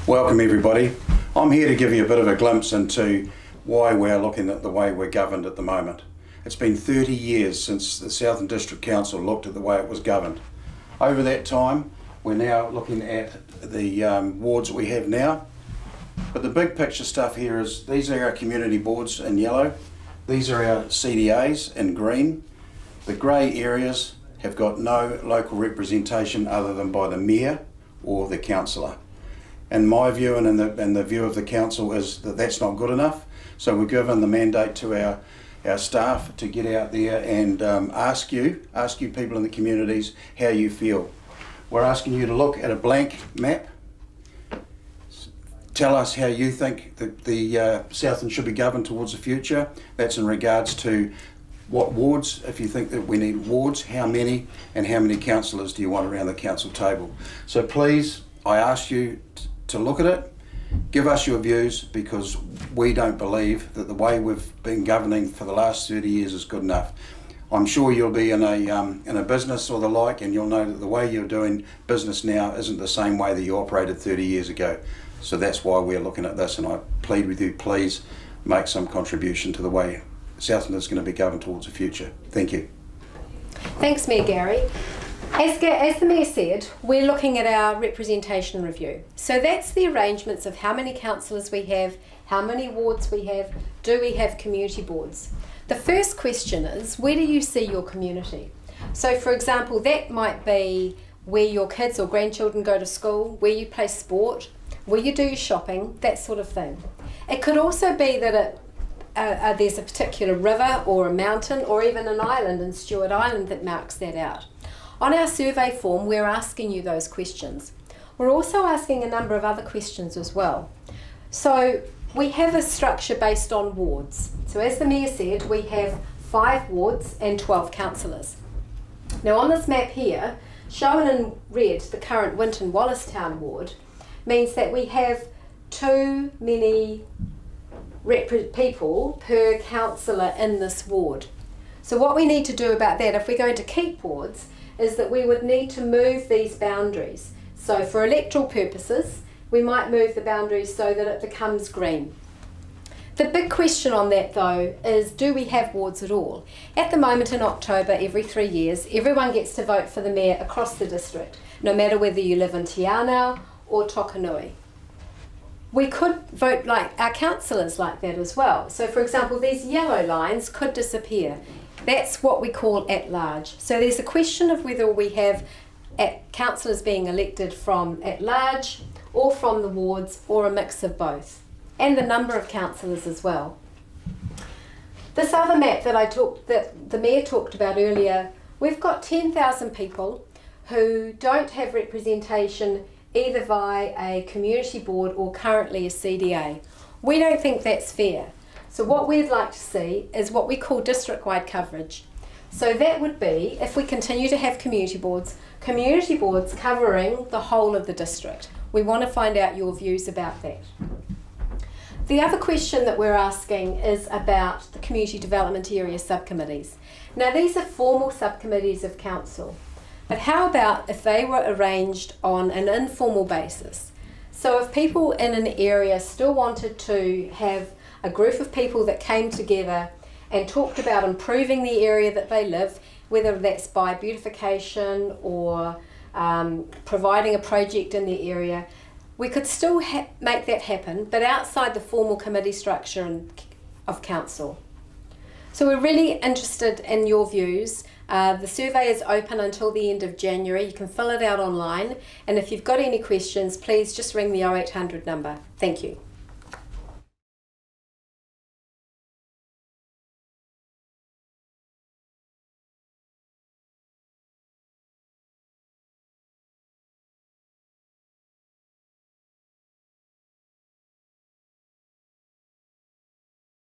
Welcome everybody. I'm here to give you a bit of a glimpse into why we're looking at the way we're governed at the moment. It's been 30 years since the Southern District Council looked at the way it was governed. Over that time, we're now looking at the wards that we have now. But the big picture stuff here is these are our community boards in yellow. These are our CDAs in green. The grey areas have got no local representation other than by the mayor or the councillor. And my view and in the view of the council is that that's not good enough. So we're given the mandate to our staff to get out there and ask you people in the communities how you feel. We're asking you to look at a blank map. Tell us how you think that the Southland should be governed towards the future. That's in regards to what wards, if you think that we need wards, how many, and how many councillors do you want around the council table. So please, I ask you to look at it, give us your views, because we don't believe that the way we've been governing for the last 30 years is good enough. I'm sure you'll be in a business or the like, and you'll know that the way you're doing business now isn't the same way that you operated 30 years ago. So that's why we're looking at this, and I plead with you, please make some contribution to the way Southland is going to be governed towards the future. Thank you. Thanks, Mayor Gary. As the Mayor said, we're looking at our representation review. So that's the arrangements of how many councillors we have, how many wards we have, do we have community boards. The first question is, where do you see your community? So for example, that might be where your kids or grandchildren go to school, where you play sport, where you do your shopping, that sort of thing. It could also be that there's a particular river or a mountain or even an island in Stewart Island that marks that out. On our survey form, we're asking you those questions. We're also asking a number of other questions as well. So we have a structure based on wards. So as the Mayor said, we have 5 wards and 12 councillors. Now on this map here, shown in red, the current Winton Wallace-Town ward, means that we have too many people per councillor in this ward. So what we need to do about that, if we're going to keep wards, is that we would need to move these boundaries. So for electoral purposes, we might move the boundaries so that it becomes green. The big question on that though is, do we have wards at all? At the moment in October, every 3 years, everyone gets to vote for the mayor across the district, no matter whether you live in Te Anau or Tokanui. We could vote like our councillors like that as well. So for example, these yellow lines could disappear. That's what we call at large. So there's a question of whether we have councillors being elected from at large or from the wards or a mix of both, and the number of councillors as well. This other map that the Mayor talked about earlier, we've got 10,000 people who don't have representation either via a community board or currently a CDA. We don't think that's fair. So what we'd like to see is what we call district-wide coverage. So that would be, if we continue to have community boards covering the whole of the district. We want to find out your views about that. The other question that we're asking is about the community development area subcommittees. Now these are formal subcommittees of council, but how about if they were arranged on an informal basis? So if people in an area still wanted to have a group of people that came together and talked about improving the area that they live, whether that's by beautification or providing a project in the area, we could still make that happen, but outside the formal committee structure of council. So we're really interested in your views. The survey is open until the end of January. You can fill it out online, and if you've got any questions, please just ring the 0800 number. Thank you.